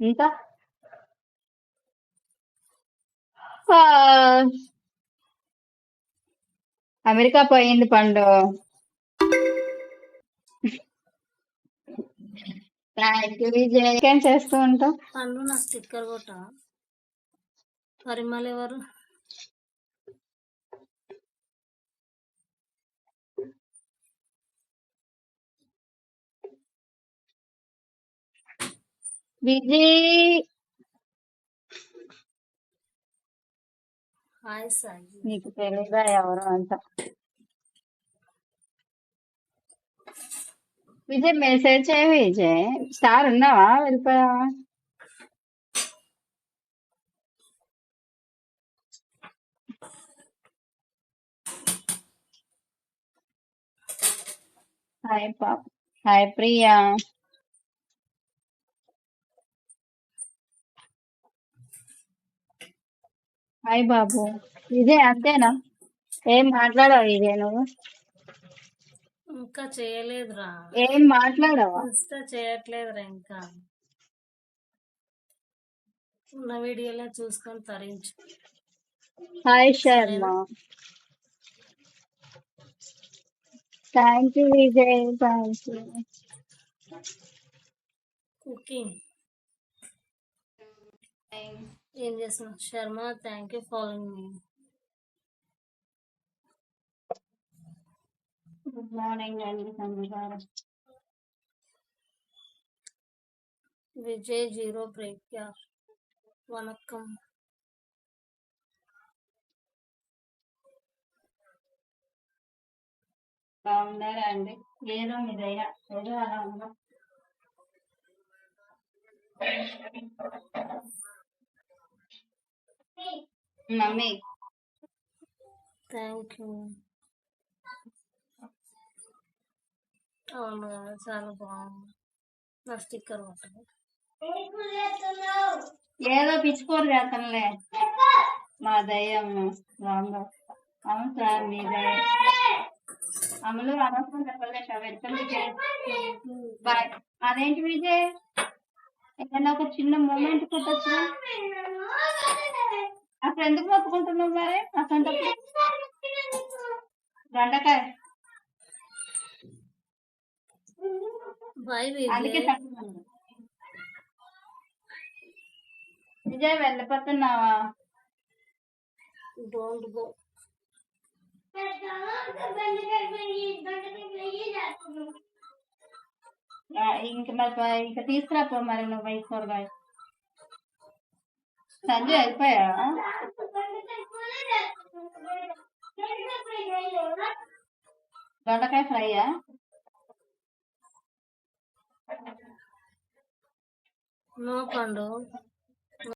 ఇంకా ఆ, అమెరికా పోయింది పండు. Thank you Vijay. ఏం చేస్తూ ఉంటావు పండు? నా స్టిక్కర్ కొట్ట పరిమళ ఎవరు? విజయ్? హాయ్ సాయి. నీకు తెలీదా ఎవరు అంట? విజయ్ మెసేజ్ చేయ. విజయ్ స్టార్ ఉన్నావా? వెళ్ళిపోయావా? హాయ్ పాప. హాయ్ ప్రియా. హాయ్ బాబు. విజయ్ అంతేనా? ఏం మాట్లాడావు విజయ్ నువ్వు? ఇంకా చేయలేదురా. ఏం మాట్లాడావా? ఇన్స్టా చేయట్లేదురా. ఇంకా ఉన్న వీడియోలో చూసుకొని తరించు. Hi Sharma. Thank you Vijay. Thank you. Cooking ఏం చేస్తున్నావు? Sharma thank you following me. Good morning అండి సంగారు. Vijay zero break. వణక్కం. బాగున్నారా అండి? ఏదో మీదైనా ఏదో అలా ఉందా? Mummy thank you. అవును చాలా బాగుంది. నా స్టిక్కర్ కొట్టదు. ఏదో పిచ్చుకోరు చేతనలే. మా దయ్యం రాంగ. అవును సార్ మీ దయ. అమలు అనవసరం చెప్పలేక వెళ్తుంది. బాయ్. అదేంటి విజయ్? ఏదైనా ఒక చిన్న మూమెంట్ కొట్టచ్చు. అసలు ఎందుకు మొత్తుకుంటున్నావు మరి? అసలు దొండకాయ అందుకే తక్కువ. విజయ్ వెళ్ళిపోతున్నావా? Don't go. ఇంక మరి ఇంకా తీసుకురాపో మరి నువ్వు బయట కూరగాయ. సంజయ్ వెళ్ళిపోయా? దొండకాయ ఫ్రైయా? నో పండు.